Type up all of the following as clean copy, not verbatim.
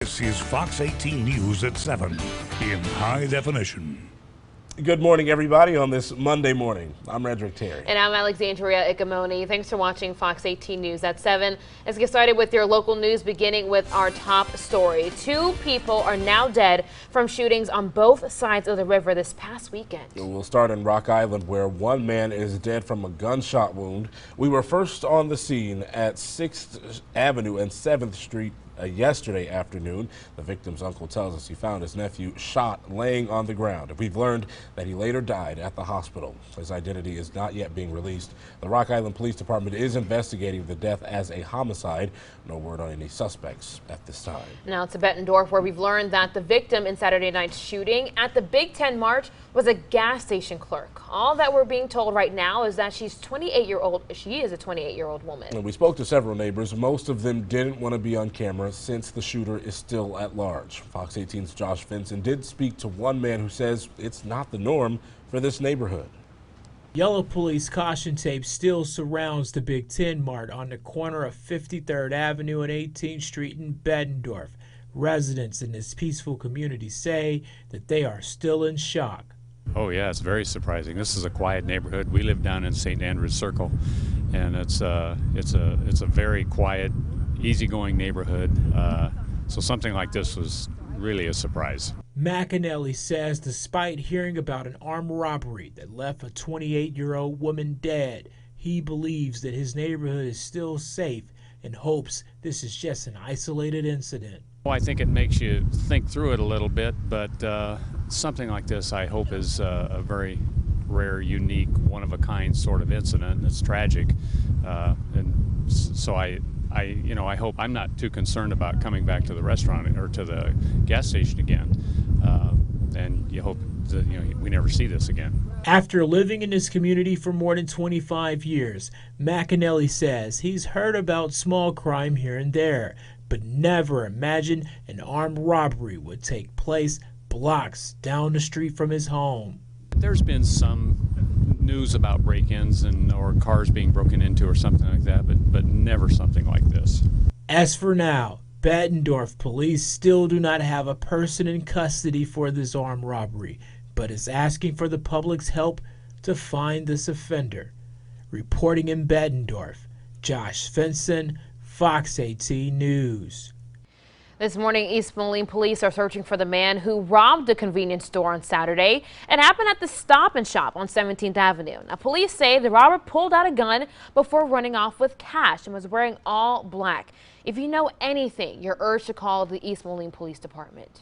This is Fox 18 News at 7 in high definition. Good morning, everybody, on this Monday morning. I'm Redrick Terry. And I'm Alexandria Ikomoni. Thanks for watching Fox 18 News at 7. Let's get started with your local news, beginning with our top story. 2 people are now dead from shootings on both sides of the river this past weekend. We'll start in Rock Island, where 1 man is dead from a gunshot wound. We were first on the scene at 6th Avenue and 7th Street yesterday afternoon. The victim's uncle tells us he found his nephew shot laying on the ground. We've learned that he later died at the hospital. His identity is not yet being released. The Rock Island Police Department is investigating the death as a homicide. No word on any suspects at this time. Now to Bettendorf, where we've learned that the victim in Saturday night's shooting at the Big Ten March was a gas station clerk. All that we're being told right now is that she is a 28-year-old woman. And we spoke to several neighbors. Most of them didn't want to be on camera since the shooter is still at large. Fox 18's Josh Vinson did speak to one man who says it's not the norm for this neighborhood. Yellow police caution tape still surrounds the Big Ten Mart on the corner of 53rd Avenue and 18th Street in Bettendorf. Residents in this peaceful community say that they are still in shock. Oh yeah, it's very surprising. This is a quiet neighborhood. We live down in St. Andrews Circle, and it's a very quiet, easygoing neighborhood. So something like this was really a surprise. McAnally says despite hearing about an armed robbery that left a 28-year-old woman dead, he believes that his neighborhood is still safe and hopes this is just an isolated incident. Well, I think it makes you think through it a little bit, but something like this I hope is a very rare, unique, one-of-a-kind sort of incident. It's tragic, and so I hope I'm not too concerned about coming back to the restaurant or to the gas station again, and you hope that we never see this again. After living in this community for more than 25 years, McAnally says he's heard about small crime here and there, but never imagined an armed robbery would take place blocks down the street from his home. There's been some news about break-ins or cars being broken into or something like that, but never something like this. As for now, Bettendorf police still do not have a person in custody for this armed robbery, but is asking for the public's help to find this offender. Reporting in Bettendorf, Josh Vinson, Fox 18 News. This morning, East Moline police are searching for the man who robbed a convenience store on Saturday. It happened at the Stop and Shop on 17th Avenue. Now, police say the robber pulled out a gun before running off with cash and was wearing all black. If you know anything, you're urged to call the East Moline Police Department.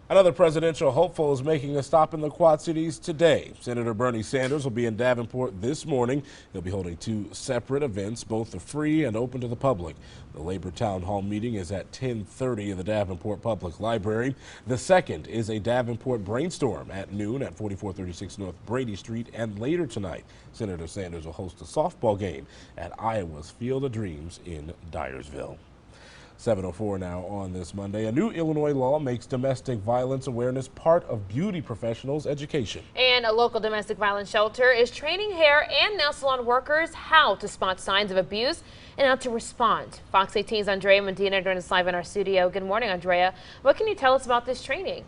Another presidential hopeful is making a stop in the Quad Cities today. Senator Bernie Sanders will be in Davenport this morning. He'll be holding 2 separate events, both are free and open to the public. The Labor Town Hall meeting is at 10:30 in the Davenport Public Library. The second is a Davenport brainstorm at noon at 4436 North Brady Street, and later tonight, Senator Sanders will host a softball game at Iowa's Field of Dreams in Dyersville. 7:04 now on this Monday. A new Illinois law makes domestic violence awareness part of beauty professionals' education. And a local domestic violence shelter is training hair and nail salon workers how to spot signs of abuse and how to respond. Fox 18's Andrea Medina joins us live in our studio. Good morning, Andrea. What can you tell us about this training?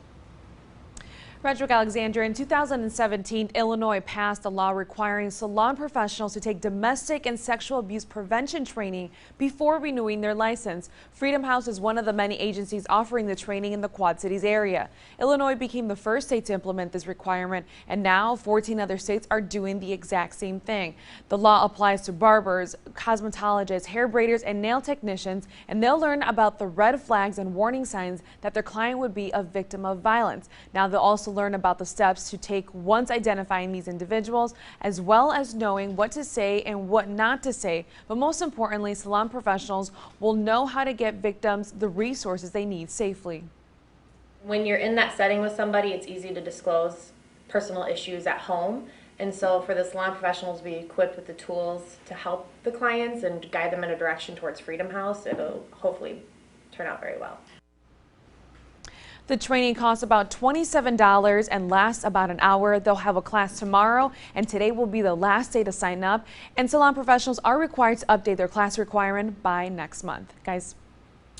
Redrick Alexandria, in 2017, Illinois passed a law requiring salon professionals to take domestic and sexual abuse prevention training before renewing their license. Freedom House is one of the many agencies offering the training in the Quad Cities area. Illinois became the first state to implement this requirement, and now 14 other states are doing the exact same thing. The law applies to barbers, cosmetologists, hair braiders, and nail technicians, and they'll learn about the red flags and warning signs that their client would be a victim of violence. Now they'll also learn about the steps to take once identifying these individuals, as well as knowing what to say and what not to say. But most importantly, salon professionals will know how to get victims the resources they need safely. When you're in that setting with somebody, it's easy to disclose personal issues at home. And so for the salon professionals to be equipped with the tools to help the clients and guide them in a direction towards Freedom House, it'll hopefully turn out very well. The training costs about $27 and lasts about an hour. They'll have a class tomorrow, and today will be the last day to sign up. And salon professionals are required to update their class requirement by next month. Guys.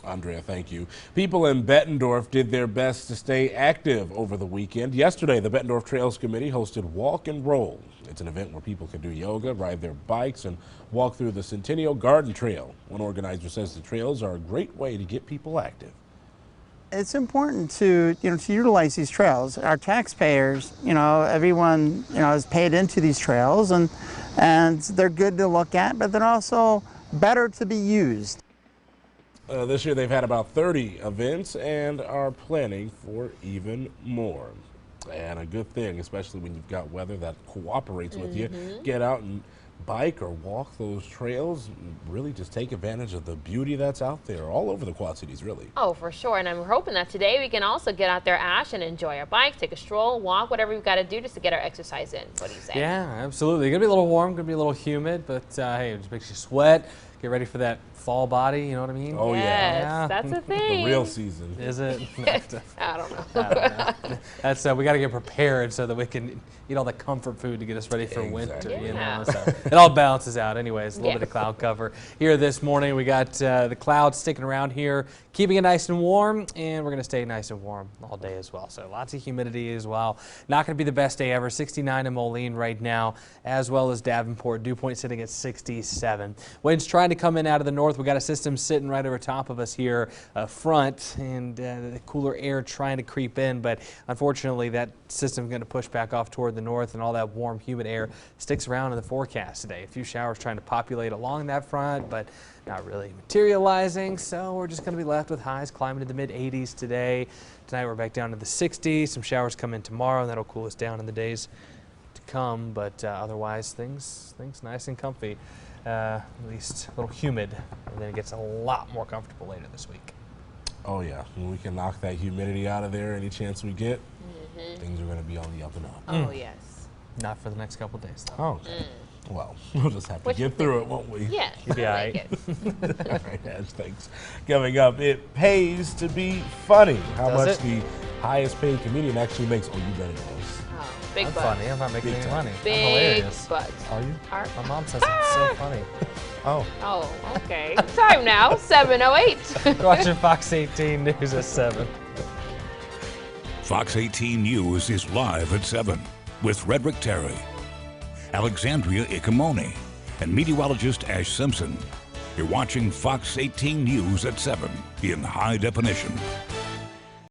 Andrea, thank you. People in Bettendorf did their best to stay active over the weekend. Yesterday, the Bettendorf Trails Committee hosted Walk and Roll. It's an event where people can do yoga, ride their bikes, and walk through the Centennial Garden Trail. One organizer says the trails are a great way to get people active. It's important to utilize these trails. Our taxpayers, everyone, is paid into these trails, and they're good to look at, but they're also better to be used. This year they've had about 30 events and are planning for even more. And a good thing, especially when you've got weather that cooperates with you. Get out and bike or walk those trails and really just take advantage of the beauty that's out there all over the Quad Cities, really. Oh, for sure. And I'm hoping that today we can also get out there, Ash, and enjoy our bike, take a stroll, walk, whatever we've got to do just to get our exercise in. What do you say? Yeah, absolutely. Going to be a little warm, going to be a little humid, but hey, it just makes you sweat. Get ready for that fall body, you know what I mean? Oh, yes, yeah. That's a thing. The real season. Is it? I don't know. I don't know. That's we got to get prepared so that we can eat all the comfort food to get us ready for winter. Yeah. You know, so it all balances out. Anyways, a little bit of cloud cover here this morning. We got the clouds sticking around here, keeping it nice and warm, and we're going to stay nice and warm all day as well. So lots of humidity as well. Not going to be the best day ever. 69 in Moline right now, as well as Davenport. Dew point sitting at 67. Winds trying to come in out of the north. We got a system sitting right over top of us here front, and the cooler air trying to creep in, but unfortunately that system is going to push back off toward the north, and all that warm humid air sticks around in the forecast today. A few showers trying to populate along that front, but not really materializing, so we're just going to be left with highs climbing to the mid 80s today. Tonight we're back down to the 60s. Some showers come in tomorrow, and that'll cool us down in the days to come, but otherwise things nice and comfy. At least a little humid, and then it gets a lot more comfortable later this week. Oh yeah, when we can knock that humidity out of there any chance we get, things are going to be on the up and up. Oh, yes. Not for the next couple of days, though. Oh, okay. Well, we'll just have to get through it, won't we? Yeah, You'll be all right. All right, Ash, thanks. Coming up, it pays to be funny. How Does much it? the highest paid comedian actually makes. Oh, you better know this. Oh, big I'm bucks. funny. I'm not making Big any time. money. I'm Big hilarious. bucks. Are you? My mom says it's so funny. Oh. Oh, okay. Time now, 7:08. Watching Fox 18 News at 7. Fox 18 News is live at 7 with Redrick Terry, Alexandria Ikomoni, and meteorologist Ash Simpson. You're watching Fox 18 News at 7 in high definition.